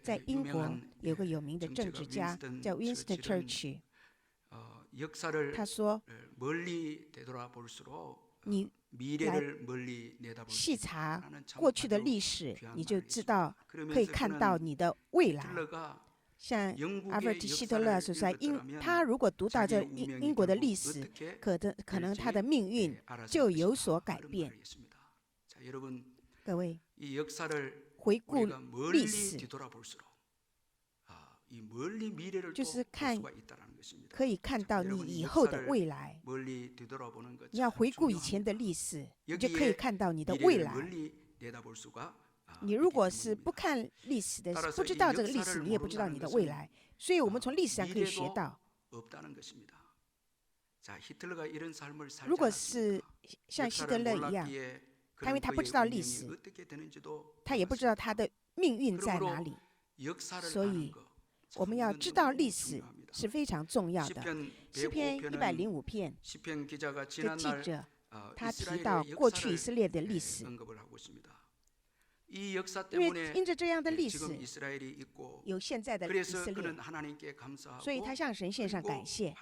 在英国有个有名的政治家叫 Winston Churchill， 他说你来细查过去的历史，你就知道可以看到你的未来。像阿弗提希特勒所说，他如果读到这英国的历史，可能他的命运就有所改变。各位，回顾历史，就是可以看到你以后的未来。你要回顾以前的历史，你就可以看到你的未来。你如果是不看历史的，不知道这个历史，你也不知道你的未来。所以我们从历史上可以学到，如果是像希特勒一样，因为他不知道历史，他也不知道他的命运在哪里，所以我们要知道历史是非常重要的。诗篇105篇的记者他提到过去以色列的历史，因为因着这样的历史，有现在的以色列，所以他向神献上感谢。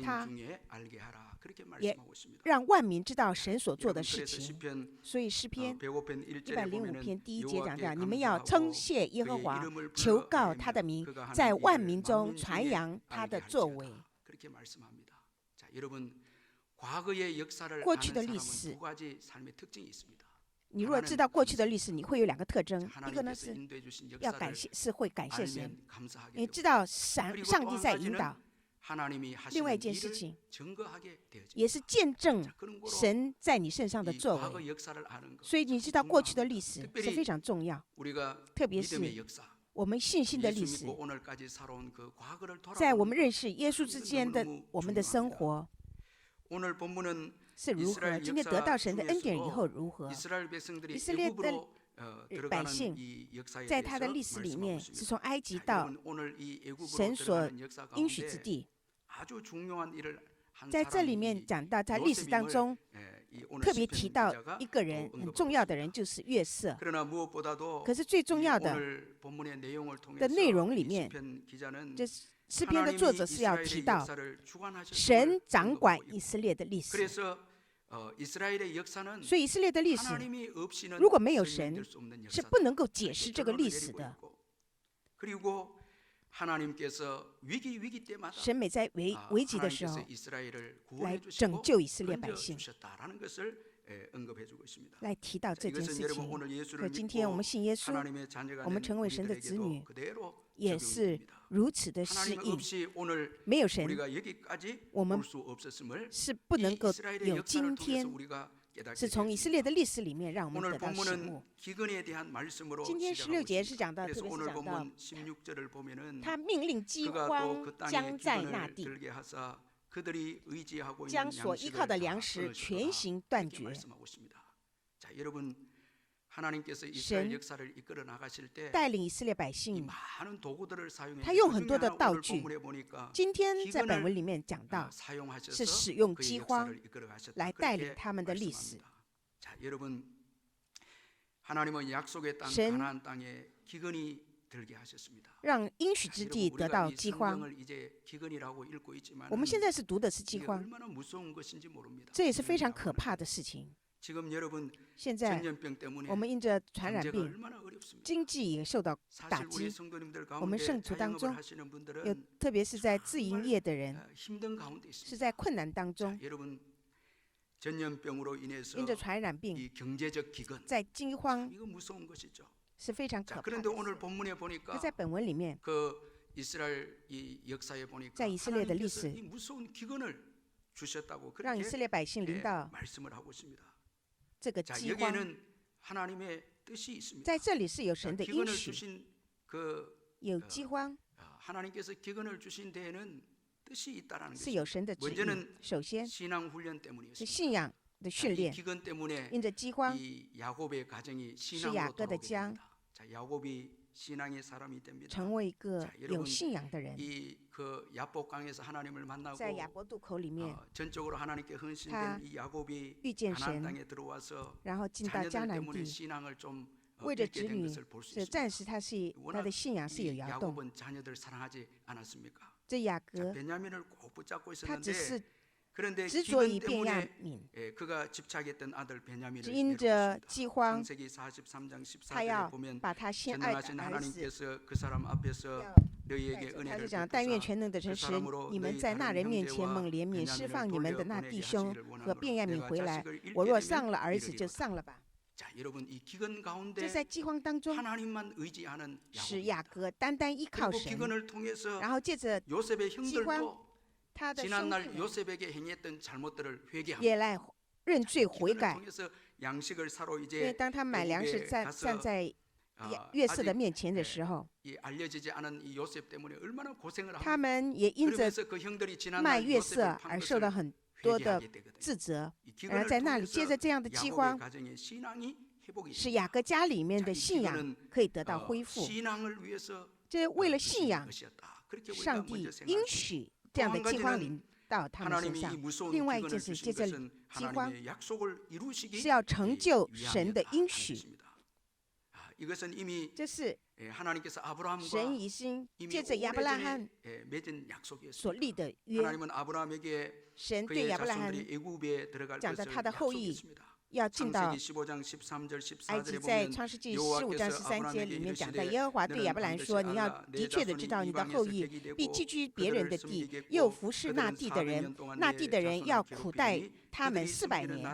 他也让万民知道神所做的事情。所以诗篇105篇第1节讲到：你们要称谢耶和华，求告他的名，在万民中传扬他的作为。过去的历史，你如果知道过去的历史，你会有2个特征。一个呢是要感谢，是会感谢神，你知道上帝在引导。另外一件事情，也是见证神在你身上的作为。所以你知道过去的历史是非常重要，特别是我们信心的历史，在我们认识耶稣之间的我们的生活是如何，今天得到神的恩典以后如何。以色列的百姓在他的历史里面是从埃及到神所应许之地。在这里面讲到，在历史当中特别提到一个人很重要的人，就是约瑟。可是最重要的内容里面，这诗篇的作者是要提到神掌管以色列的历史。所以以色列的历史如果没有神，是不能够解释这个历史的。神每在危急的时候来拯救以色列百姓，来提到这件事情。可今天我们信耶稣，我们成为神的子女，也是如此的适应。没有神，我们是不能够有今天。是从以色列的历史里面让我们得到醒悟。今天16节是讲到，特别是讲到他命令饥荒将在那地，将所依靠的粮食全行断绝。神带领以色列百姓，他用很多的道具。今天在本文里面讲到，是使用饥荒来带领他们的历史。神让应许之地得到饥荒。我们现在是读的是饥荒，这也是非常可怕的事情。现在我们因着传染病，经济也受到打击。我们圣徒当中，特别是在自营业的人，是在困难当中。因着传染病，在饥荒是非常可怕的。那在本文里面，在以色列的历史，让以色列百姓临到这个饥荒，在这里是有神的应许，有饥荒是有神的旨意。首先是信仰的训练，因着饥荒是雅各的家成为一个有信仰的人。在雅博渡口里面，他遇见神，然后进到迦南地，为着子女，是暂时他的信仰是有摇动。这雅各他只是执着于便雅悯，只因着饥荒，他要把他先爱的儿子。他就讲，但愿全能的神使你们在那人面前蒙怜悯，释放你们的那弟兄和便雅悯回来。我若丧了儿子，就丧了吧。这在饥荒当中，使雅各单单依靠神，然后借着饥荒，他的兄弟也来认罪悔改。因为当他买粮食站在约瑟的面前的时候，他们也因着卖约瑟而受到很多的自责，而在那里接着这样的饥荒，使雅各家里面的信仰可以得到恢复。这为了信仰，上帝应许这样的饥荒临到他们身上。另外就是接着饥荒是要成就神的应许。这是神已经借着亚伯拉罕所立的约。神对亚伯拉罕讲的他的后裔要进到埃及，在创世纪15章13节里面讲到，耶和华对亚伯兰说：“你要的确的知道，你的后裔必寄居别人的地，又服侍那地的人，那地的人要苦待他们400年，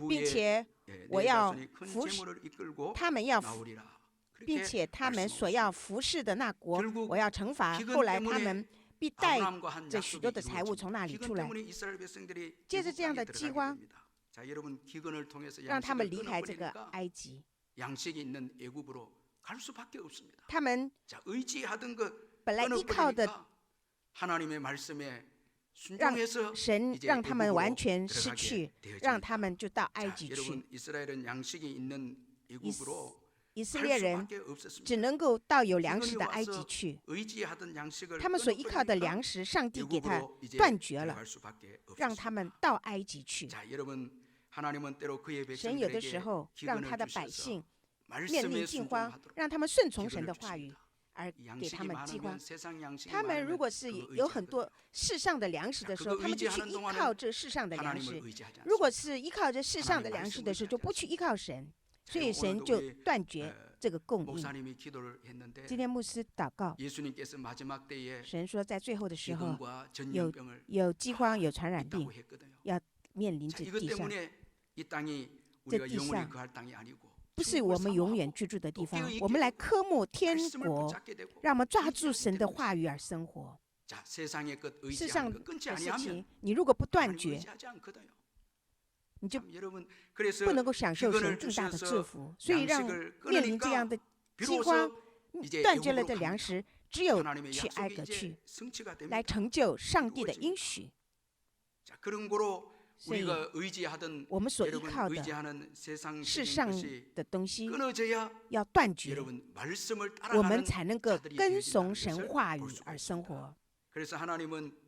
并且我要服侍他们，并且他们所要服侍的那国，我要惩罚。后来他们必带着许多的财物从那里出来。”接着这样的饥荒，让他们离开这个埃及。他们本来依靠的让他们完全失去，让他们就到埃及去。以色列人只能够到有粮食的埃及去，他们所依靠的粮食，上帝给他断绝了，让他们到埃及去。神有的时候让他的百姓面临饥荒，让他们顺从神的话语，而给他们饥荒。他们如果是有很多世上的粮食的时候，他们就去依靠这世上的粮食；如果是依靠这世上的粮食的时候，就不去依靠神，所以神就断绝这个供应。今天牧师祷告，神说在最后的时候有饥荒，有传染病，要面临这地上。这地上不是我们永远居住的地方，我们来科目天国，让我们抓住神的话语而生活。世上的事情，你如果不断绝，你就不能够享受神更大的祝福。所以让面临这样的饥荒，断绝了的粮食，只有去埃及去，来成就上帝的应许。所以我们所依靠的世上的东西要断绝，我们才能够跟从神话语而生活。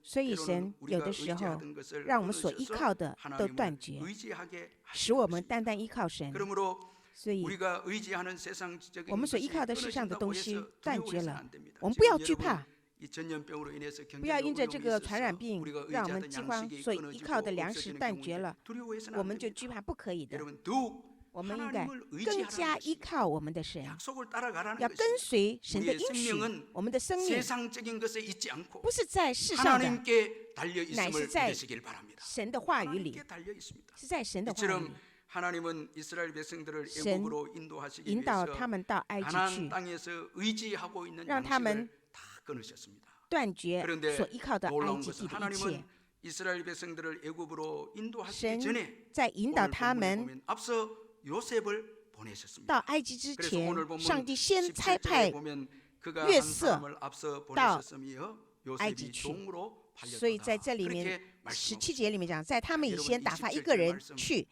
所以神有的时候让我们所依靠的都断绝，使我们单单依靠神。所以我们所依靠的世上的东西断绝了，我们不要惧怕，不要因着这个传染病让我们饥荒，所以依靠的粮食断绝了，我们就惧怕，不可以的。我们应该更加依靠我们的神，要跟随神的应许。我们的生命不是在世上的，乃是在神的话语里，是在神的话语里。神引导他们到埃及去，让他们断绝所依靠的埃及地的一切。神在引导他们到埃及之前，上帝先差派约瑟到埃及去。所以在这里面17节里面讲，在他们以前打发一个人去，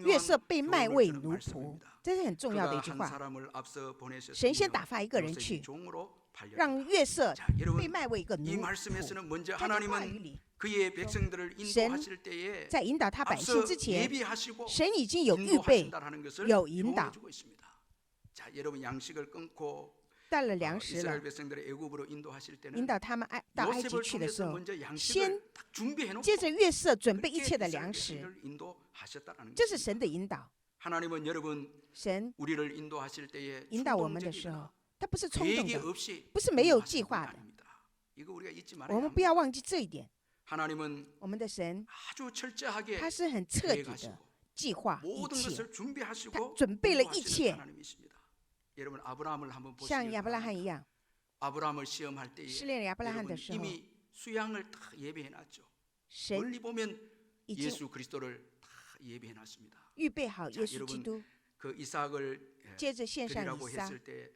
约瑟被卖为奴仆，这是很重要的一句话。神先打发一个人去，让约瑟被卖为一个奴仆。在这话语里， 그의 백성들을 인도하실 때에 在引导他百姓 앞서 之前， 예비하시고 神已经有预备， 인도하신다는 것을 有引导， 교훈해주고 있습니다. 자, 여러분 양식을 끊고 带了粮食了， 이스라엘 백성들을 애굽으로 인도하실 引 때는 导他们到埃及 요셉을 去的时 통해서 候， 먼저 先 양식을 딱 준비해놓고 接着约瑟准备一 그렇게 切的 이스라엘 粮食， 백성들을 인도하셨다는 这是 것입니다. 神的引导。 하나님은 여러분 神 우리를 인도하실 때에 引导我们的时候 충동적이거나 ，他不是冲动 계획이 的， 없이 不是没有 인도하시는 计 분이 划的。 아닙니다. 이거 우리가 잊지 我 말아야 们不 합니다. 要忘记这一点， 하나님은 我们的神 아주 철저하게 他是很彻底 계획하시고 的计划一 모든 切， 것을 준비하시고 他准备了一 인도하시는 切， 하나님이십니다. 여러분 아브라함을 한번 像 보시기 亚伯拉罕一 바랍니다. 样， 아브라함을 시험할 때에 试炼亚伯拉罕 여러분 的时候， 이미 수양을 다 예비해놨죠. 神 멀리 보면 已经 예수 그리스도를 다 예비해놨습니다. 预备好 자 耶稣基 여러분 督， 그 이삭을 接着献上 드리라고 以撒， 했을 때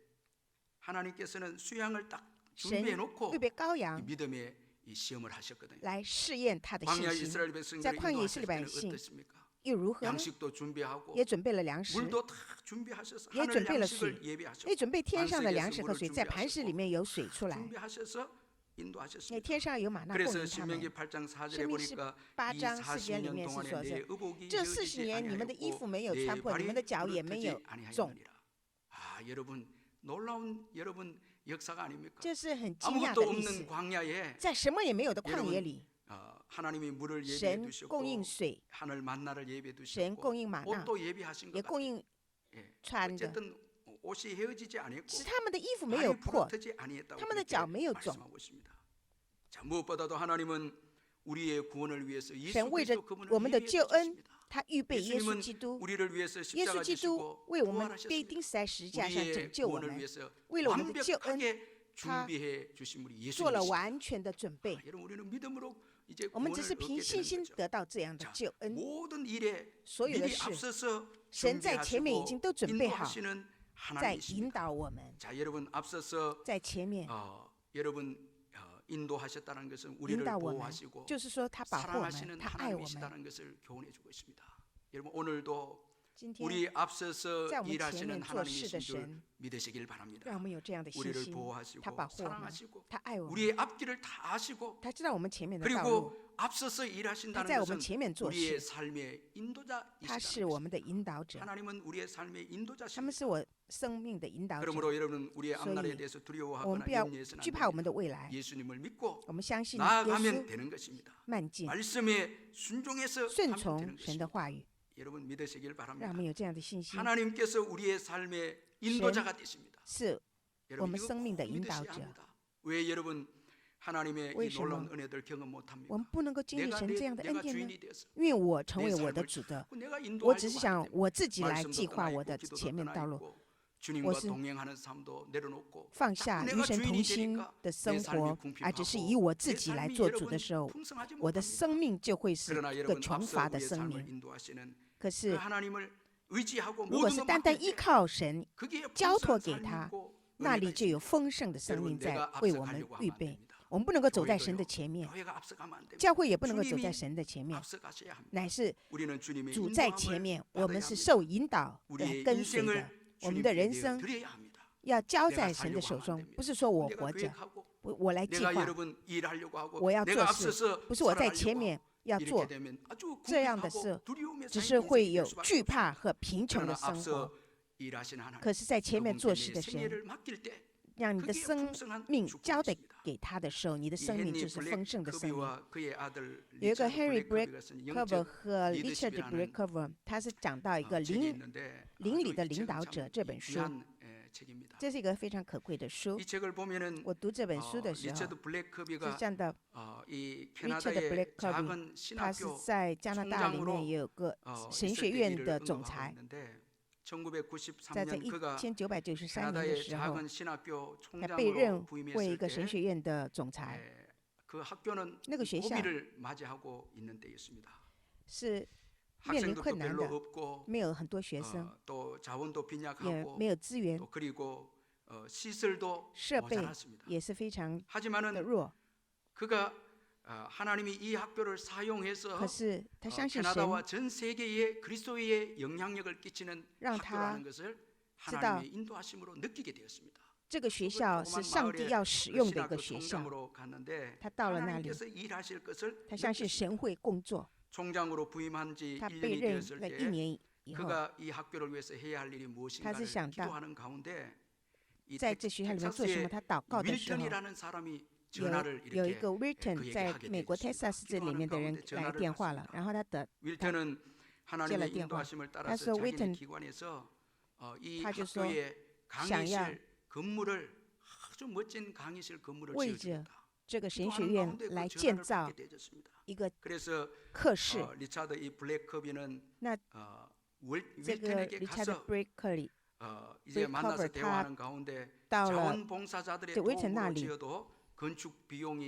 하나님께서는 수양을 딱 神 준비해놓고 预备羔 이 羊 믿음의 이 시험을 하셨거든요. 来试验他的 광야 信心， 이스라엘 在 백성들을 旷野以色 인도하실 列百 때는 姓 어떻습니까? 又如何呢？ 양식도 준비하고 也准备了粮食， 물도 다 준비하셔서 也 하늘 准备了水， 양식을 예비하셨고 也准备天上的 반석에서 粮食和 물을 水，在磐石里 준비하셨고 面有水出来， 준비하셔서 因为 인도하셨습니다. 天上有玛纳供 그래서 应他 신명기 们。 8장 4절에 生命十 보니까 八 이 章4节里 40년 面是 동안에 说 내 是 의복이 这40 헤어지지 年你们的衣服 아니하였고 没有 내 穿破，你们的 발이 脚也没 부르트지 有肿， 아니하였느니라. 아 여러분 놀라운 여러분 역사가 아닙니까? 这是很惊讶 아무것도 的历 없는 史。 광야에 在什么也没有的旷野 여러분 里， 하나님이 물을 예비해 神 두셨고 供应水， 하늘 만나를 예비해 神 두셨고 供应玛纳， 옷도 예비하신 也 것 供 같아요. 应 예. 穿的， 어쨌든 옷이 헤어지지 않았고 使他们的衣服没有 발이 破， 부러뜨지 아니했다고 他们的 그렇게 脚没有肿。 말씀하고 있습니다. 자 무엇보다도 하나님은 우리의 구원을 위해서 예수 神为着 그리스도 그분을 我们的 예비해 救恩， 주셨습니다. 他预备耶稣 예수님은 基督， 우리를 위해서 耶稣 십자가 基督 지시고 为我们被 부활하셨습니다. 钉死在十字架上 우리의 拯救我 구원을 们， 위해서 为了我们的救恩 완벽하게 준비해 주신 우리 做了 예수님이십니다. 完全的准备。 여러분 우리는 믿음으로 이제 我们 구원을 只是 얻게 凭信 되는 心 거죠. 得到这样的 자, 救恩。 모든 일에 所有的 미리 事， 앞서서 神在前面已经都准备好， 인도하시는 在引 하나님이십니다. 导我们， 자, 여러분 앞서서 在前面 여러분 인도하셨다는 것은 引 우리를 导我们， 보호하시고 就是说他保护我们， 사랑하시는 他爱我们。 하나님이시다는 것을 교훈해주고 있습니다. 여러분 오늘도 今天 우리 앞서서 在我们前 일하시는 面做事的 하나님이신 줄 神， 믿으시길 바랍니다. 让我们有这样的信 우리를 心， 보호하시고 他保护我们， 사랑하시고 他爱我们， 우리의 앞길을 다 아시고 他知道我们前面的道路， 그리고 앞서서 他 일하신다는 在我们 것은 前面做 우리의 事， 삶의 他 인도자이시다는 是我们的引导者， 하나님은 우리의 삶의 他们 인도자십니다. 是我生命的引导者。 그러므로 여러분 우리의 所以 앞날에 대해서 我们 두려워하거나 不要 염려해서는 惧 안 怕我们 됩니다. 的未来， 예수님을 믿고 我们相信耶 나아가면 稣， 되는 것입니다. 迈进， 말씀에 순종해서 顺 하면 从 되는 神的 것입니다. 话语， 여러분 믿으시길 让 바랍니다. 我们有这样的信心， 하나님께서 우리의 삶의 인도자가 되십니다. 是我 여러분 们 이거 生命的 꼭 引导 믿으셔야 者。 합니다. 왜 여러분 하나님의 이 为什么 놀라운 은혜들 경험 못합니까? 我们不能够经历 내가 神这样的恩 내가 典呢？ 주인이 되어서 因为我成 내 为我的 삶을 主的， 자꾸 내가 我 인도하려고 只是 하기 想 때문에 我自己来 말씀도 计划 떠나 我 있고 的 기도도 前面 떠나 道路， 있고 주님과 我是 동행하는 삶도 내려놓고 放下 자꾸 与 내가 神 주인이 同心 되니까 的 내 生 삶이 活，而只是以 궁핍하고 我自 내 己来 삶이 做主的 여러분 时候， 풍성하지 我的 못합니다. 生命就会是 그러나 个 여러분 穷 앞서 乏的 우리의 生 삶을 命。 인도하시는 可 그 是， 하나님을 의지하고 如果 모든 是 것 单单 맡길 依 때 靠神， 그게 交 풍성한 托给 삶이 他， 있고 那 은혜가 里就有 있습니다. 丰盛的生 여러분 命在 내가 为我们 앞서가려고 预 하면 안 备。 됩니다. 我们不能够走在神的 교회도요. 前面， 교회가 앞서가면 안 됩니다. 教会也不能够走 주님이 在神的前面， 앞서가셔야 합니다. 乃是 우리는 주님의 主在前 인도함을 面，我们 받아야 是 합니다. 受引导的 우리의 跟随的。 인생을 我们的 주님께 人生 내어드려야 합니다. 要交 내가 在神的 살려고 手 하면 안 中， 됩니다. 不是说我 내가 活着， 계획하고 我来计 내가 划， 여러분 일하려고 하고 我要 내가 做事， 앞서서 不是我在 살아가려고 前面 하고 要 이렇게 做， 되면 아주 这样的 궁핍하고 事 두려움에 只 쌓인 是会 인생이 有 될 수밖에 惧 없습니다. 怕和贫穷的 그러나 生活。 앞서 일하시는 하나님 可是，在前面 그분께 做 내 事的神， 생애를 맡길 때 让你的 그게 生 풍성한 命 축복이 交代 있습니다. 给他的时候，你的 이 生命 헨리 就是丰盛的生命。 블랙커비와 그의 아들 有一个 리처드 Henry 블랙커비가 쓴 Breakover 영적 和 Richard 리더십이라는 Breakover，他是讲到一个 책이 灵 있는데 灵里 아주 的 이 领 책은 导 참 者这本书， 귀한 책입니다. 这是一个非常可贵的书 이 。 책을 보면은 我读这本书的时候， 리처드 是 블랙커비가 这样的。 이 Richard 캐나다의 Blackaby， 작은 他是 신학교 在加拿大里面也有个 神 있을 学 때 院 일을 的总 언급하고 裁， 있는데 在这 1993년 그가 1993年的 캐나다의 时候， 작은 신학교 他被任 총장으로 为一 부임했을 个神 때 学院的总裁， 그 학교는 那个学校 고비를 맞이하고 있는 때였습니다. 是面临 학생들도 困难 별로 的， 없고 没有很多学生， 또 자원도 也 빈약하고 没有资源， 또 그리고 시설도 设备 모자랐습니다. 也是非常的 하지만은 弱。 그가 하나님이 이 학교를 사용해서 可是他相信神， 캐나다와 전 세계에 그리스도의 영향력을 끼치는 让 학교라는 他 것을 知道 하나님의 인도하심으로 느끼게 되었습니다. 这个学校是上帝要使用的一个学校。他到了那里，他相信神会工作。他被任了1年以后，他是想到在这学校里面做什么。他祷告的时候，有一个 Wilton 在美国 Texas 这里面的人来电话了，然后他接了电话，他说 Wilton 他就说想要为着这个神学院来建造一个课室。那这个 Richard Blackley 他到了这威城那里，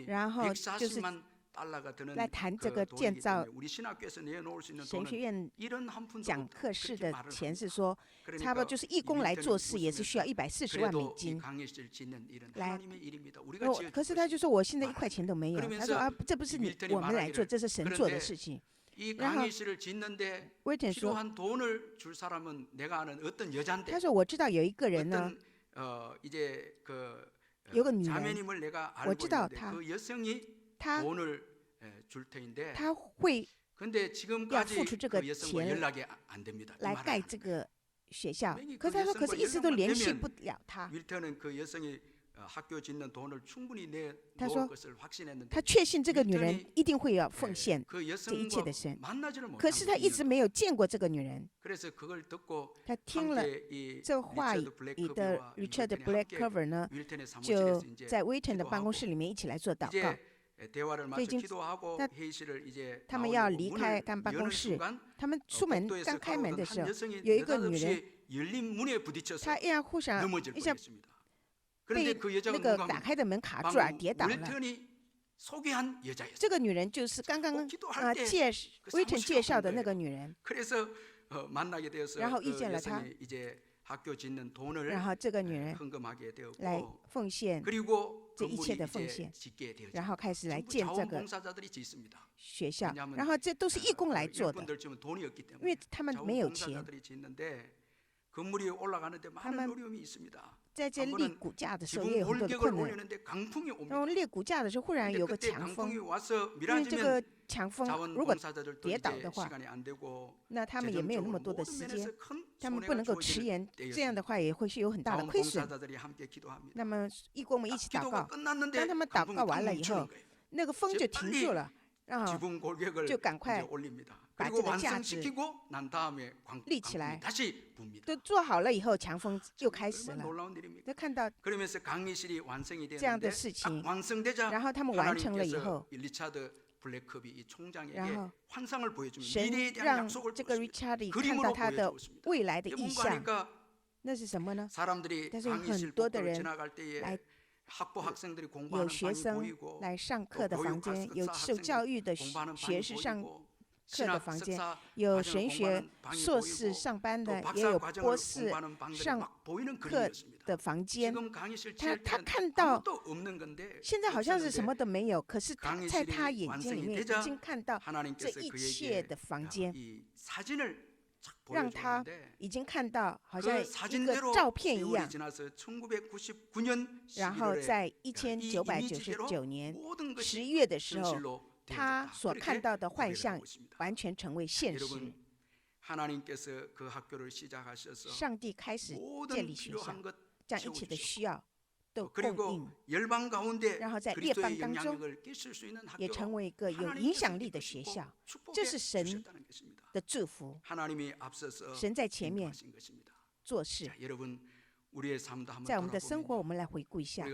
然后就是来谈这个建造神学院讲课室的钱，是说差不多就是义工来做事也是需要140万美金来。可是他就说我现在1块钱都没有。他说啊，这不是我们来做，这是神做的事情。然后威顿说，他说我知道有一个人呢，有个女人，我知道她会要付出这个钱来盖这个学校。可是他说，可是一直都联系不了他。他说他确信这个女人一定会要奉献这一切的神，可是他一直没有见过这个女人。他听了这话语的 Richard Blackley 呢，就在威顿的办公室里面一起来做祷告。他们要离开办公室，他们出门刚开门的时候，有一个女人，她互相一下被那个打开的门卡住而跌倒了。这个女人就是刚刚威顿介绍的那个女人。然后遇见了她，然后这个女人来奉献这一切的奉献，然后开始来建这个学校。然后这都是义工来做的，因为他们没有钱。他们在这立骨架的时候也有很多的困难。然后立骨架的时候忽然有个强风，因为这个强风如果跌倒的话，那他们也没有那么多的时间，他们不能够迟延，这样的话也会是有很大的亏损。那么义工们一起祷告，当他们祷告完了以后，那个风就停住了，然后就赶快把这个架子立起来，都做好了以后，强风又开始了。就看到这样的事情，然后他们完成了以后，然后神让这个 Richard 看到他的未来的意象。那是什么呢？但是有很多的人来，有学生来上课的房间，有受教育的学士上课的房间，有神学硕士上班的，也有博士上课的房间。他看到现在好像是什么都没有，可是在他眼睛里面已经看到这一切的房间，让他已经看到好像一个照片一样。然后在1999年11月的时候，他所看到的幻象完全成为现实。上帝开始建立学校，将一切的需要都供应，然后在列邦当中也成为一个有影响力的学校。这是神的祝福。神在前面做事。在我们的生活，我们来回顾一下，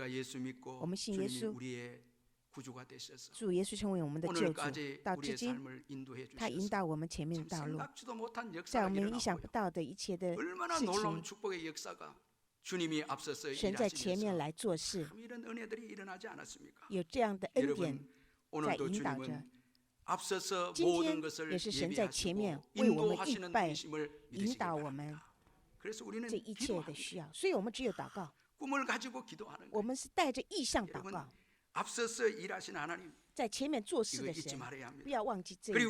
我们信耶稣，主耶稣成为我们的救主，到至今他引导我们前面的道路，在我们意想不到的一切的事情，神在前面来做事，有这样的恩典在引导着。今天也是神在前面为我们预备、引导我们这一切的需要，所以我们只有祷告，我们是带着意向祷告。在前面做事的神，不要忘记这一点。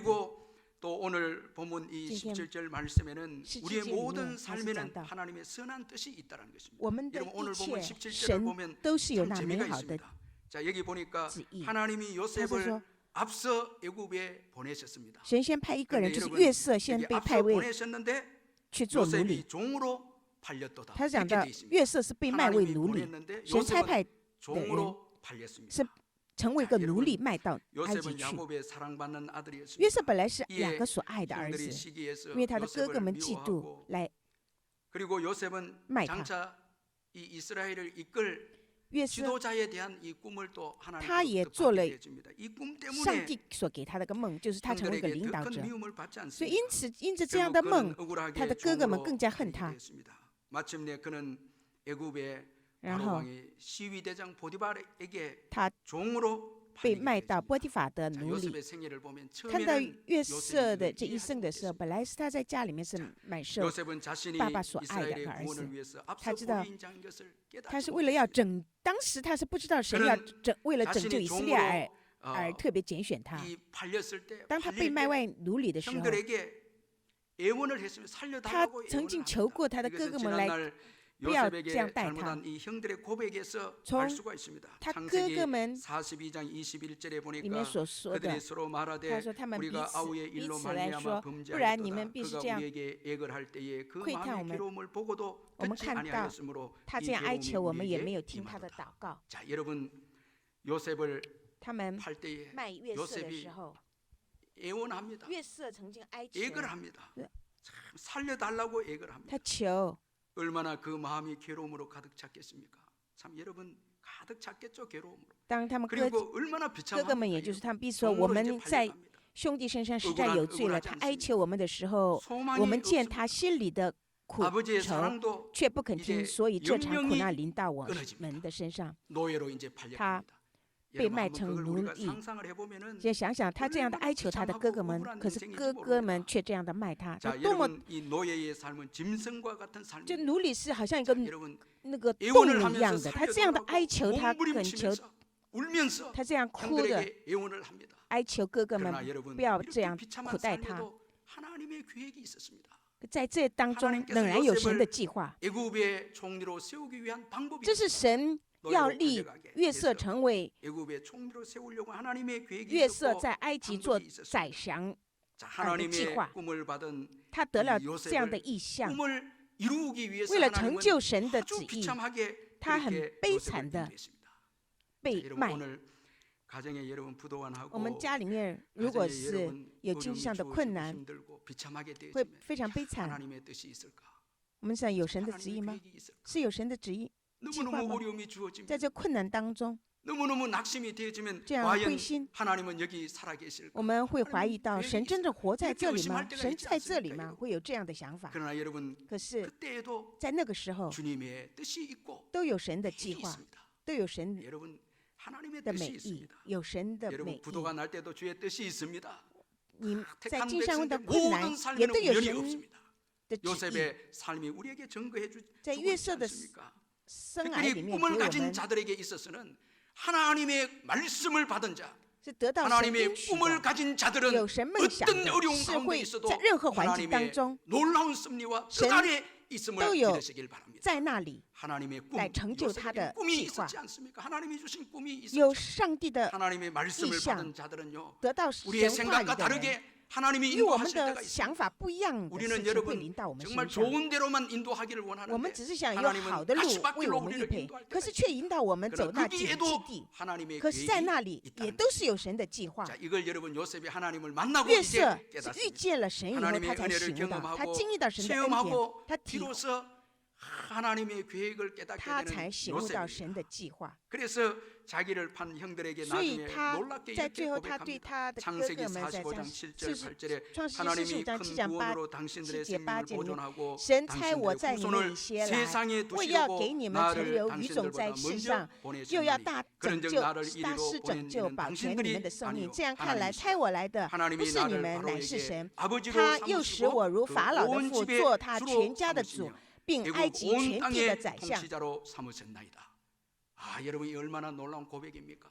또 오늘 본문 이 今天 17절 말씀에는 17 우리의 节里面 모든 还是 삶에는 讲到 하나님의 선한 뜻이 있다는 것입니다. 我们的 여러분 一 오늘 보면 切 17절을 神 보면 都是有 참 那美 재미가 好的 있습니다. 자 여기 보니까 旨意。 하나님이 他是 요셉을 说 앞서 애굽에 보내셨습니다. 神先派一个人， 그런데 就是 여러분 约瑟，先 여기 被 앞서 派位 보내셨는데 去做奴隶 요셉이 。 종으로 팔렸도다. 他讲 이렇게 到 돼 있습니다. 约瑟是被卖为 하나님이 奴隶， 보냈는데 神差 요셉은 派 종으로 팔렸습니다. 是成为一个奴隶，卖到埃及 요셉은 去。 야곱의 사랑받는 아들이었습니다. 约瑟本来是 이에 雅各所爱的儿 형들이 子， 시기해서 因为他的哥哥 요셉을 们嫉妒 미워하고 来 그리고 요셉은 卖他。 장차 이 이스라엘을 이끌 约瑟 지도자에 대한 이 꿈을 또 他也 하나님께 做了 받게 해줍니다. 이 꿈 上 때문에 帝所给他的个梦，就是他成为一个 형들에게 领导 더 者 큰 。 미움을 받지 所以 않습니다. 因此这样的 결국 梦 그는 ， 억울하게 他的哥哥们 종으로 更加恨他。 됐습니다. 마침내 그는 애굽의 然 바로 后 왕의 시위대장 보디발에게 他 종으로 被 팔리게 卖到 됐습니다. 波提法的 자, 奴隶。 요셉의 생애를 보면 看到 처음에는 约瑟的这 요셉이 一生的时候， 이해하지 本来是他在家里面是买受， 요셉은 자신이爸爸所爱的 이스라엘의 儿子。 구원을 위해서 앞서 他知道 고위인장인 것을 他是 깨닫지 为了要 못했습니다. 当时他是不知道神要为了拯救 자신이 以色列而 종으로 特别拣选他。 이 팔렸을 때 当他被 팔릴 卖 때 外奴隶的时候， 형들에게 애원을 했으면 他 살려달라고 曾经 애원을 求过他 합니다. 的哥 이것은 哥们来 지난날 不要 요셉에게 这样待他。 잘못한 이 형들의 고백에서 从 알 수가 있습니다. 他哥 창세기 哥们 42장 21절에 里 보니까 面所说的 그들이 ， 서로 他 말하되 说他们彼 우리가 此 아우의 彼 일로 此来 말미암아 说，不然你 범죄하였도다. 们必是 그가 这样。 우리에게 액을 할 때에 그 窥探 마음의 我们。 괴로움을 보고도 我们 듣지 看到 아니하였으므로 他 이 这样哀求，我们 괴로움이 也没有 우리에게 听他的 임하도다. 祷告。 자, 여러분 요셉을 他们 팔 때에 卖约瑟的 요셉이 时候， 애원합니다. 约瑟曾经哀求， 액을 합니다. 네. 참 살려달라고 액을 합니다. 他求， 얼마나 그 마음이 괴로움으로 가득 찼겠습니까? 참 여러분 가득 찼겠죠 괴로움으로. 当他们哥 그리고 얼마나 哥哥们，也 비참합니까? 就是他们必说，我们在兄弟身上实在有罪了。他哀求我们的时候，我们见他心里的苦 아버지의 愁， 사랑도 却不肯听， 이제 所以这场苦难 영영이 临到我 끊어집니다. 们的身上。 노예로 이제 팔려갑니다. 被 여러분 卖 한번 成 그걸 奴 우리가 隶。 상상을 해보면은 先想想，他这样的哀求他的哥哥们，可是哥哥们却这样的卖他， 자 多么 여러분 이 노예의 삶은 짐승과 같은 就 삶입니다. 奴隶是好像一个 여러분 那个动 애원을 物一样 하면서 的。他这样的哀求，他 살려달라고 恳求， 몸부림치면서 울면서 他这样哭的 형들에게 애원을 합니다. 哀求哥哥们 그러나 여러분 不要这 이렇게 样 비참한 苦待他。 삶에도 하나님의 계획이 있었습니다. 在这当中，仍然有神的计划。 애굽의 총리로 세우기 위한 방법이 这是神要立约瑟成为 애굽의 총리로 세우려고 하나님의 계획이 约瑟 있었고 在埃及做宰相， 자, 하나님의 计划。 꿈을 받은 他得了 이 这样的 요셉을 意象， 꿈을 이루기 위해서 为了成 하나님은 就神的 아주 旨意， 비참하게 他很 그렇게 悲 요셉을 惨的 인도했습니다. 자, 被 여러분 卖。 오늘 가정에 여러분 부도환하고 我们家里面如果 가정에 是 여러분 有经济上的 어려움이 困 주어지고 难， 힘들고 비참하게 会 되어지면 非常悲惨。 하나님의 뜻이 있을까? 我们想有神的旨意 하나님의 吗？ 계획이 있을까? 是有神的旨意。 너무너무 뭐. 어려움이 주어지면 在这困难当中， 너무너무 낙심이 되어지면 这样 과연 灰心， 하나님은 여기 살아계실까? 我们会怀疑到神真的活在这里吗？ 이렇게의심할때가 神 있지 在这里 않습니까 吗？ 여러분? 会有这样的想法。 그러나 여러분 可是， 그때에도 在那个时候， 주님의 뜻이 있고 都有神的 계획이 计划， 있습니다. 都有神 여러분 하나님의 的美 뜻이 意 있습니다. ，有神的美 여러분 意。 부도가 날 때도 주의 뜻이 있습니다. 你在 택한 经上的 백성들 困难 모든 也 삶에는 都有 우연이 神 없습니다. 的旨意。 요셉의 삶이 우리에게 증거해 주고 在 있지 约瑟的 않습니까? 生涯里 특별히 面给 꿈을 我 가진 们 자들에게 있어서는 하나님의 말씀을 받은 자, 是得到神 하나님의 应许 꿈을 的， 가진 자들은 有神梦想 어떤 的， 어려운 是 가운데 会 있어도 在任何环境当 하나님의 中 놀라운 섭리와 뜻 神 안에 있음을 都有 믿으시길 바랍니다. 在那里 하나님의 꿈, 来成就他的 요셉에게 꿈이 计划。 있었지 않습니까? 하나님이 주신 꿈이 有 있었죠. 上帝的 하나님의 말씀을 意象 받은 자들은요, 得到神 우리의 话语 생각과 的人， 다르게 하나님이 与我们 인도하실 的 때가 想 있습니다. 法不一样的事 우리는 情会 여러분 临到我们 정말 身上。 좋은 대로만 인도하기를 我 원하는데 们只是想有 하나님은 好的路为 가시밭길로 我们预 우리를 备， 인도할 可 때가 是却引导我们走 그러나 那荆棘 거기에도 地。 하나님의 可是，在那 계획이 里也 있다는 都是有神的计划。 자, 이걸 여러분 요셉이 하나님을 만나고 约 이제 瑟是遇 깨닫습니다. 见了神以后， 하나님의 他才 은혜를 醒悟到，他 경험하고 经历到神的恩典， 체험하고 他体 비로소 하나님의 계획을 깨닫게 他 되는 才醒悟到 요셉입니다. 神的计划。 그래서 자기를 판 형들에게 所以 나중에 他 놀랍게 在 이렇게 最后，他对 고백합니다. 他的哥 창세기 哥们在 45장 7절 40 8절에 创世纪45 하나님이 章 큰 7章 구원으로 8 당신들의 7节 생명을 8节里面， 보존하고 神差我 당신들의 在你们 후손을 以先来， 세상에 为要 두시려고 给你们存 나를 留余种在 당신들보다 世 먼저 上，又要 보내셨느니 大拯 그런즉 救、 나를 大 이리로 施拯救、 보낸 이는 保全你们的 당신들이 生命。 아니요 这样看来， 하나님이시라. 差我来的不 하나님이 是你 나를 们，乃是 바로에게 神。 아버지로 他又使我 삼으시고 如 그 法老的 온 父， 집의 做他 주로 全家的主， 삼으시며 并埃 애굽 及 온 全地的 땅의 宰相。 통치자로 삼으셨나이다. 아, 여러분 이 얼마나 놀라운 고백입니까?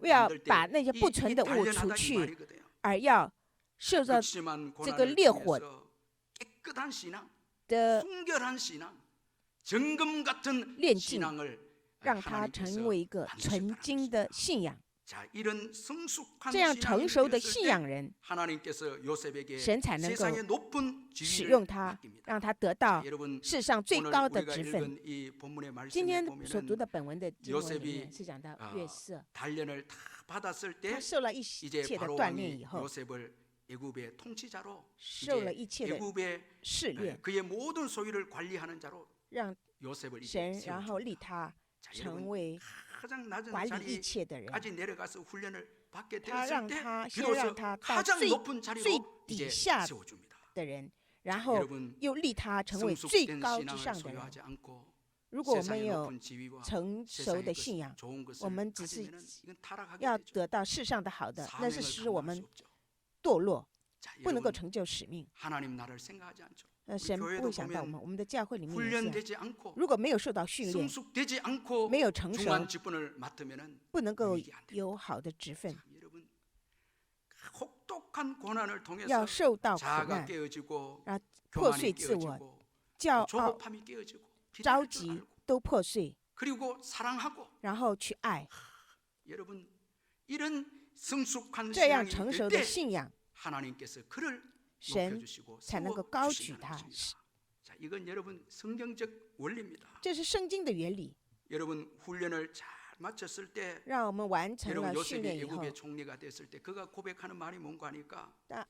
为要把那些不纯的物除去，而要受到这个烈火 깨끗한 신앙, 的 순결한 신앙, 정금 같은 炼净， 신앙을 让它成 하나님께서 为一个纯 만드셨다는 金 것입니다. 的信仰。 자, 이런 성숙한 这样 신앙이 成熟的 되었을 信 때 仰人， 하나님께서 요셉에게 神才能够 세상의 높은 使 지위를 用他， 맡깁니다. 让他得到 여러분 世上最 오늘 高的 우리가 职分。 읽은 이 본문의 今 말씀에 天所读 보면은 的本文的经文里 요셉이 面是讲到约瑟， 단련을 다 받았을 他 때 受了一 이제 切的 바로 锻炼 왕이 以后， 요셉을 애굽의 통치자로 受了 이제 一切的 애굽의 试炼， 그의 모든 소유를 관리하는 자로 让 요셉을 이제 神然后 세워줍니다. 立他 자, 成 여러분 为 가장 낮은 管理一切的人。 자리까지 내려가서 훈련을 받게 他 되었을 让 때 他先 비로소 让他到 가장 最 높은 最 자리로 底 이제 下 세워줍니다. 的人，然后 여러분 又立他成为最 성숙된 高之 신앙을 上的人。 소유하지 않고 如果我们 세상의 有 높은 지위와 成熟 세상의 的 그 信仰， 좋은 것을 我们只是 가지면은 이건 타락하게 要 되죠. 得到世上的好的，那是 사명을 使我 감당할 们 수 없죠. 堕落， 자, 不能够 여러분 成就使命。 하나님 나라를 생각하지 않죠. 神不 교회도 会想到我 보면 们，我们的教会里面也是这样。 훈련되지 않고 如果没有受到训练， 성숙되지 않고 没有成熟， 중한 직분을 맡으면은 不能够 유익이 안 됩니다. 有好的职分， 참, 여러분 혹독한 고난을 要 통해서 受到苦 자아가 难， 깨어지고 然后破 교만이 碎自我， 깨어지고 骄傲、 조급함이 깨어지고 着 기다릴 줄 急 알고 都破碎， 그리고 사랑하고 然后去爱。 여러분 이런 성숙한 这样 신앙이 成 될 熟的 때 信仰， 하나님께서 그를 神 높여주시고 才能够高举 세워주신다는 他。 것입니다. 자, 이건 여러분 성경적 원리입니다. 这是圣经的原理， 여러분 훈련을 잘 마쳤을 때 让我们完成 여러분 了训 요셉이 练以后， 애굽의 총리가 됐을 때 그가 고백하는 말이 뭔가 하니까 나-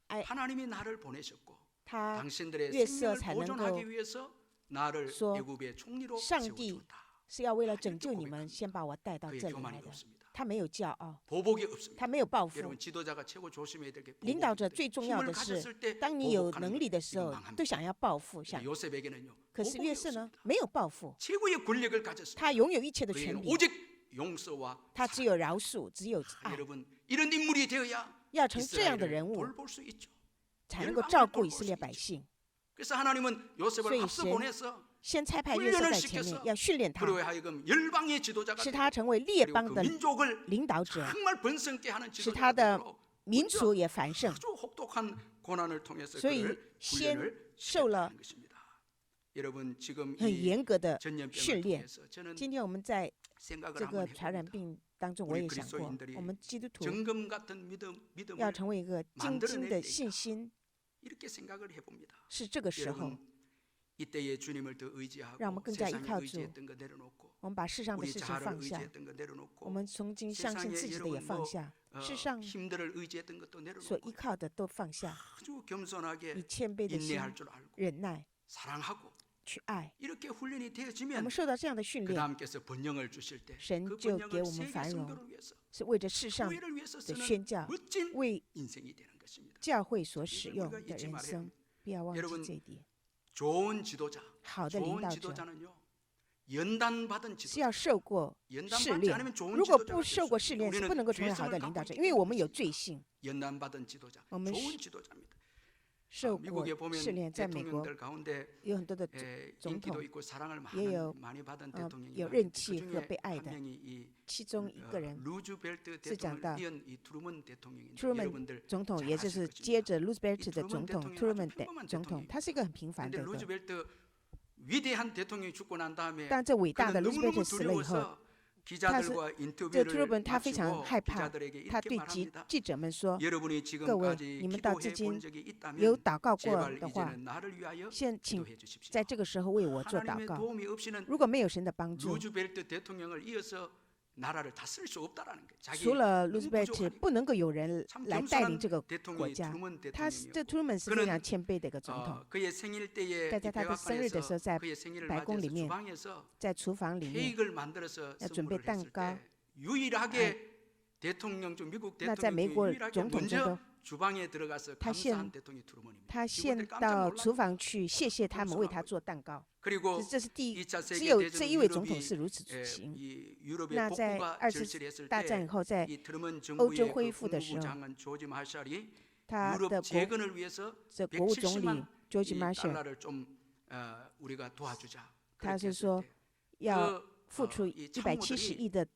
아이- 하나님이 나를 보내셨고 他 당신들의 约瑟 생명을 才能够 보존하기 위해서 나를说 애굽의 총리로 上帝 세워주었다. 是要为了拯救你们，先把我带到 그의 这里 교만이 来的。 없습니다. 他没有骄傲， 보복이 없습니다. 他没有报复。 여러분 지도자가 최고 조심해야 될 게 领导者 보복입니다. 最重要 힘을 的是 가졌을 ， 때 当你有 보복하는 能力的时 이건 候， 망합니다. 都想要报复，想。 요셉에게는요 可是 보복이 约瑟呢 없습니다. ，没有报复， 최고의 권력을 가졌습니다. 他拥有一切的 그에게는 权利， 오직 용서와 他只有饶恕，只有 사랑. 爱。 여러분 이런 인물이 되어야 要成这样的 이스라엘을 人物， 돌볼 수 있죠. 才能够照顾以色列百姓。 그래서 하나님은 요셉을 所以 앞서 神 보내서 先差派约瑟 훈련을 在前面， 시켜서 要训练他， 그로 하여금 열방의 지도자가 使 되고 他成为列 그리고 邦 그 的 민족을 领导者， 정말 번성케 하는 使 지도자가 他的 되도록 民族也繁盛。 아주 혹독한 고난을 통해서 所以 그를 先 훈련을 受了 시켰다는 것입니다. 여러분 지금 很 이 严格的 전염병을 训练。 통해서 저는 今天我们在 생각을 这个 한번 传染 해봅니다. 病当中，我 우리 也想过， 그리스도인들이 我们基督徒 정금 같은 要 믿음을 成为一个精金的信心， 이렇게 생각을 해봅니다. 是这个时候， 여러분 이때의 주님을 더 让我们 의지하고 更加依 세상에 靠主， 의지했던 거 내려놓고 我们把世上的 우리 事情 자아를 放下， 의지했던 거 我 내려놓고 们曾经相信自己的也放下，世上 힘들을 의지했던 것도 所 내려놓고 依靠的都放下， 아주 겸손하게 以谦卑的心 인내할 줄 알고 忍耐 사랑하고 去爱。 이렇게 훈련이 我 되어지면 们受到这样的训 그 练， 다음께서 번영을 주실 때 그 神就给 번영을 我们 세계 繁荣， 성도를 위해서 是为着世上 교회를 위해서 的 쓰는 宣教， 멋진 为 인생이 되는 것입니다. 教会所使用 우리가 的 잊지 人 말아야 生 합니다. ，不要忘 여러분 记这一点。 좋은 지도자, 好的领 좋은 导者 지도자는요 연단받은 是 지도자. 要受过试 연단받지 炼， 않으면 좋은 如果 지도자가 不 될 受 수 过试 없습니다. 炼，是不能够成为好的 죄성을 领导者， 갖고 因为我们 있기 有 때문에 罪性。 연단받은 지도자, 我们 좋은 지도자입니다. 受过 미국에 보면 试炼，在美国 대통령들 가운데 有很多的 인기도 总统， 있고 사랑을 예요. 많이 받은 有 대통령이 人 많은데 气和 그중에 被爱 한 的， 명이 이 其中一个人 루즈벨트 是讲到 대통령을 이은 이 트루먼 대통령인데 truman 여러분들 总统， 잘 也就 아실 是 것입니다. 接着 루스벨트 的 이 总统 truman truman 대통령은 总统， 대통령이에요. 他是一个很平凡 근데 的人。 루즈벨트 위대한 대통령이 죽고 난 다음에 但这伟大 그는 的 너무너무 루스벨트死了以后， 두려워서 기자들과 这 인터뷰를 truman 他非常 마치고 害怕， 기자들에게 他 이렇게 对 말합니다. 记者们说： 여러분이 各位， 지금까지 你们到至 기도해 今 본 적이 有 있다면 祷告过 제발 的话， 이제는 나를 위하여 现请 기도해 주십시오. 在这个时候为我做祷 하나님의 告。 도움이 없이는 如果没有神的帮助， 루즈벨트 대통령을 이어서 나라를 다스릴 수 없다라는 거예요. 자기 除了 너무 루스벨트， 부족하니까. 不能够有人 참 来带领 겸손한 这个国 대통령이 家。 트루먼 他是这 대통령이었고 truman 是非常谦卑的一个总统， 그의 생일 때에 在他的生日的时候， 백악관에서 在 그의 생일을 白宫里 맞이해서 面， 주방에서 在厨房里面， 케이크를 만들어서 야, 준비 선물을 했을蛋糕。 때 유일하게 대통령 중 미국 那在 대통령 美 중에 国 유일하게 总统中 먼저 都， 주방에 들어가서 他 감사한 献 대통령이 트루먼입니다. 他 미국들 献 깜짝 到 놀랐죠. 厨房去，谢谢他们为他做蛋糕。 그리고 这是第 2차 只 세계 有 대전 这一位总统 유럽이 是如此行。 이 유럽의 那在 복구가 二次 절실했을 大战以 때 后，在 이 트루먼 欧洲 정부의 恢 그 复的时 국무부 候， 장관 조지 마샬이 他的 유럽 国 재건을 위해서 这国务总理 170만 George 이 Marshall， 달러를 좀 우리가 도와주자. 他 그렇게 是 했을 说 때 要 그 付出이 170 亿的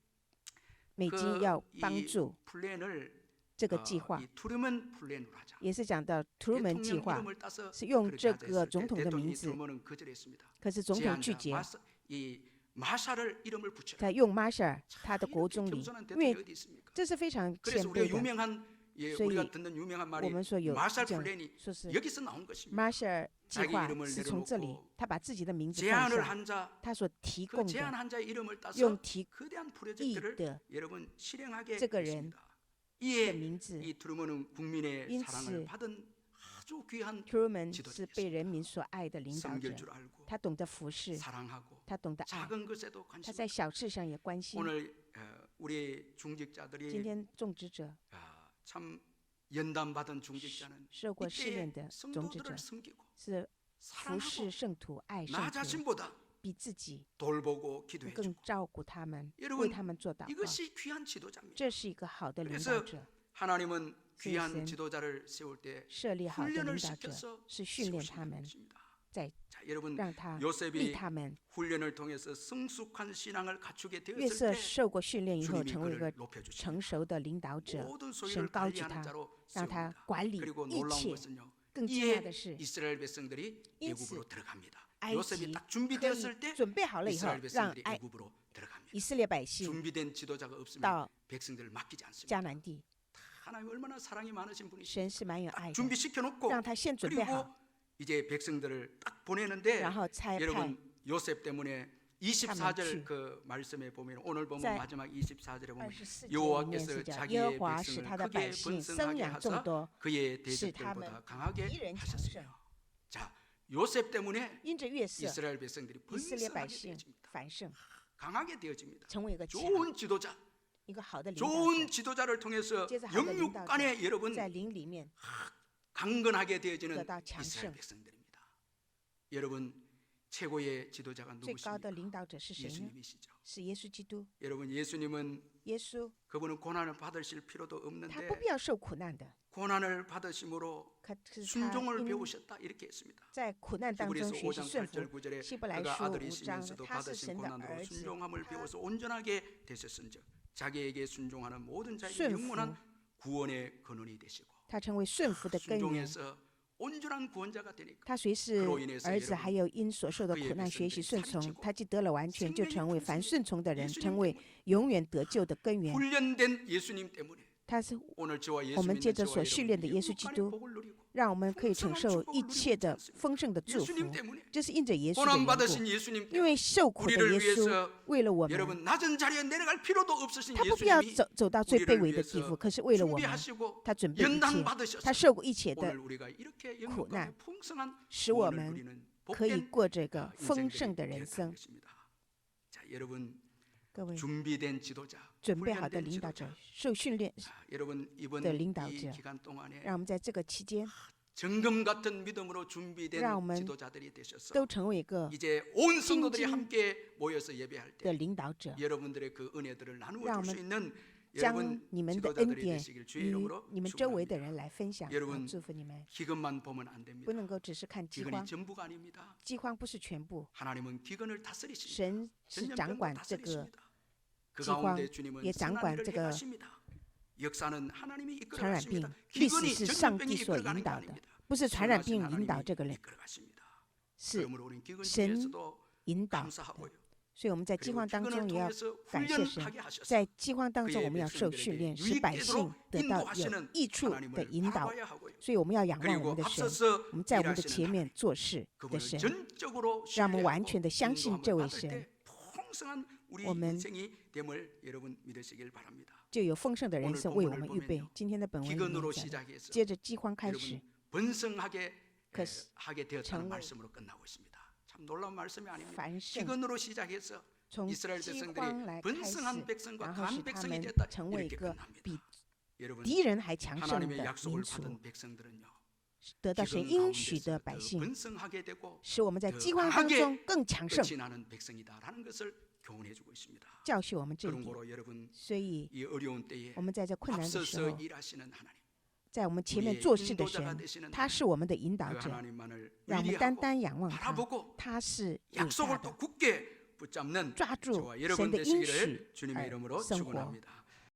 美金 그 要帮 이 助。 플랜을 这个计划 이 트루먼 플랜으로 하자. 也是讲到图鲁门计 대통령 划 이름을 따서 是用 그렇게 这 하자 个 했을 总 때 统的 대통령이 名字， 트루먼은 거절했습니다. 可是总统拒 제안자 绝， 이 마샤를 이름을 붙여라. 在用 Marshall 他的 참 国 이렇게 总理， 겸손한 因 대통령이 为 어디 있습니까? 这是非常谦 그래서 우리가 卑的。 유명한 예, 所以 우리가 듣는 유명한 말이 我们说有 마샬 这样 플랜이 说是 여기서 나온 것입니다. Marshall 计 자기 划 이름을 是从这里 내려놓고 ，他把自己的名字放 제안을 下， 한 자, 他所提 그 供的 제안한 자의 이름을 따서 用提 거대한 议 프로젝트를 的 여러분 실행하게 这个人 했습니다. 的 이에 名字 이 트루먼은 국민의 因此 사랑을 받은 아주 귀한 ，Truman 지도자였습니다. 是被人民所爱的领导 섬길 者， 줄 알고 他懂得服侍， 사랑하고 他懂得爱， 작은 것에도 他 관심. 在小事上也关心。 오늘 우리 今 중직자들이 天种植者 참 연단 받은 중직자는 受过试验 이때에 的种植者 성도들을 섬기고 是服侍 사랑하고 圣徒、爱 나 圣徒， 자신보다 比自己 돌보고 更 기도해주고 照顾他们， 여러분 为他们做祷告。 이것이 귀한 지도자입니다. 这是一个好的领导 그래서 者， 하나님은 귀한 그래서 지도자를 세울 때 设立好的领 훈련을 导者 시켜서 是训练 세우시는 他们， 것입니다. 在 자, 여러분 让他立 요셉이 他们。 훈련을 통해서 성숙한 신앙을 갖추게 约 되었을 瑟 때 受过训练以后， 주님이 成为一 그를 个 높여주십니다. 成熟的领导者， 모든 神 소유를 高举 관리하는 他， 자로 让他 세웁니다. 管理 그리고 一 놀라운 切。 것은요. 更惊讶 이에 的是， 이스라엘 백성들이 因此 애굽으로 들어갑니다. 埃 요셉이 及 딱 可 준비되었을 以 때 准备好了以后 이스라엘 ，让 백성들이 埃 애굽으로 들어갑니다. 以色列百姓 준비된 지도자가 없으면 到 백성들을 맡기지 않습니다. 迦南地。 하나님 얼마나 사랑이 많으신 분이시죠. 神是蛮有爱的， 준비시켜 놓고 让他先准备 그리고 好， 이제 백성들을 딱 보내는데 然后差派 여러분 요셉 때문에 24절 참 그 말씀에 보면 오늘 보면 在 마지막 24절에 보면 24节里面 여호와께서 是讲耶 자기의 和华使 백성을 他的 크게 百姓生 번성하게 养众 하사 多， 그의 使他们 대적들보다 강하게 敌人强盛。 하셨으며 자 요셉 때문에 因着约瑟， 이스라엘 백성들이 以色列百 번성하게 姓 되어집니다. 繁盛， 강하게 되어집니다. 成为一个强 좋은 지도자, 一个好的领导 좋은 者， 지도자를 통해서 接着好的领导 영육간에 者 여러분 在灵里面 강건하게 되어지는 得到强 이스라엘 盛。 백성들입니다. 여러분 최고의 지도자가 最高的 누구십니까? 领导者是谁呢？ 예수님이시죠. 是耶稣基督。 여러분 예수님은 耶稣 그분은 고난을 받으실 필요도 他 없는데 不必要受苦难的， 고난을 받으심으로 可是他 순종을 因 배우셨다 이렇게 했습니다. 在苦难当中 히브리서 学习 5장 顺 8절 服。 9절에 希伯来 그가 书5章， 아들이시면서도 他是 받으신 神的 고난으로 儿子， 순종함을 他 배워서 온전하게 되셨은즉 자기에게 순종하는 모든 자에게 顺服 영원한 구원의 근원이 되시고 他成为顺服的根源。 순종해서 온전한 구원자가 되니까 他随是 그로 인해서 儿子， 여러분 还有因所受的 그의 苦难学习 백성들이 顺从 살찌고 ，他既得了完全，就 생명이 成为凡 풍성해지고 顺从的人， 예수님 成为 때문에 永远得救的根源。 훈련된 예수님 때문에 他是 오늘 저와 我 예수 们 믿는 接着 저와 所训练的 여러분 耶稣基 영육간의 督， 복을 누리고 让我们可以承受一切的丰盛的祝福。 예수님 때문에 这是因着耶稣的 고난 缘 받으신 故， 예수님 因 때문에 为受苦的 우리를 耶稣 위해서 为了我们， 여러분 낮은 자리에 내려갈 필요도 없으신 他不必要 예수님이 走到最卑 우리를 微的地步， 위해서 可是为了我们， 준비하시고 他准备一 연단 切， 받으셔서 他受过一切的 오늘 우리가 이렇게 영육간의 난 풍성한 使我 구원을 们 누리는 可以 복된 过这个丰 인생들이 盛的人 되었다는 生。 것입니다. 자, 여러분 各位， 준비된 지도자, 准备好的 훈련된 领导者 지도자. ，受训练， 자, 여러분 이번 的领导 이 者 기간 동안에 让我们在这个期间 정금 같은 믿음으로 준비된 让我们 지도자들이 되셔서 都成为一个 이제 온 성도들이 징징 함께 모여서 예배할 때 的领导者， 여러분들의 그 은혜들을 나누어 줄 让我 수 们 있는 将 여러분 你们的恩 지도자들이 典 되시길 주의 与 이름으로 你们周围的 축원합니다. 人来分享， 여러분 祝福你们。 기근만 보면 안 不 됩니다. 能够只是看饥 기근이 荒， 전부가 아닙니다. 饥荒不是全部， 하나님은 기근을 다스리십니다. 神是掌 전염병도 管这个 다스리십니다. 그 饥荒， 가운데 주님은 也掌 선한 管 일을 这个 행하십니다. 역사는 하나님이 传染病 이끌어가십니다. ，历史 기근이 是上 전염병이 帝所 이끌어가는 引 게 导的， 아닙니다. 不是传染 선하신 病引导 하나님이 这个人， 이끌어가십니다. 是 그러므로 우리는 기근 神 중에서도 引导的。 감사하고요. 所以我们在饥 그리고 荒当 기근을 中也要 통해서 感谢神， 훈련하게 하셔서 在饥荒当中 그의 我们要受训练，使百姓 유익되도록 得到有 인도하시는 益处的 하나님을 引导。 바라봐야 하고요. 所以我们要仰望我 그리고 们的神， 앞서서 我们在我们的 일하시는 前面 하나님, 做事的 그분을 神， 전적으로 让我们完 신뢰하고 全的相信 인도함을 这位 받을 神， 때 풍성한 우리 我们 인생이 됨을 여러분 믿으시길 바랍니다. 就有丰盛的人 오늘 生为我们 본문을 预备 보면요. 今天的本文里 기근으로 面讲的， 시작해서 接着饥荒开始 여러분 ， 번성하게 그래서 하게 되었다는 정말 말씀으로 끝나고 있습니다. 참 놀라운 말씀이 아닙니다. 繁盛 기근으로 시작해서 从 이스라엘 饥 백성들이 荒来开 번성한 始， 백성과 然后 강한 使他 백성이 们 됐다 成为一 이렇게 个 끝납니다. 比 여러분 敌人还强盛 하나님의 的 약속을 民族， 받은 백성들은요. 得到神 기근 应许的 가운데서 百 더 姓， 번성하게 되고 使我们在 더 饥荒当 강하게 中更强盛， 끝이 나는 백성이다라는 것을 교훈해주고 있습니다. 教训我们这一 그런 点。 거로 여러분 所以 이 어려운 때에 我们在这困难的时 앞서서 候， 일하시는 하나님, 在我们前面 우리의 做事的 인도자가 神， 되시는 他是我们的引 그 导者， 하나님만을 让我们单 의리하고 单仰望他， 바라보고 他是伟大 약속을 또 的， 굳게 붙잡는 抓住 저와 여러분 神的应许 되시기를 주님의 而 이름으로 生活。 축원합니다.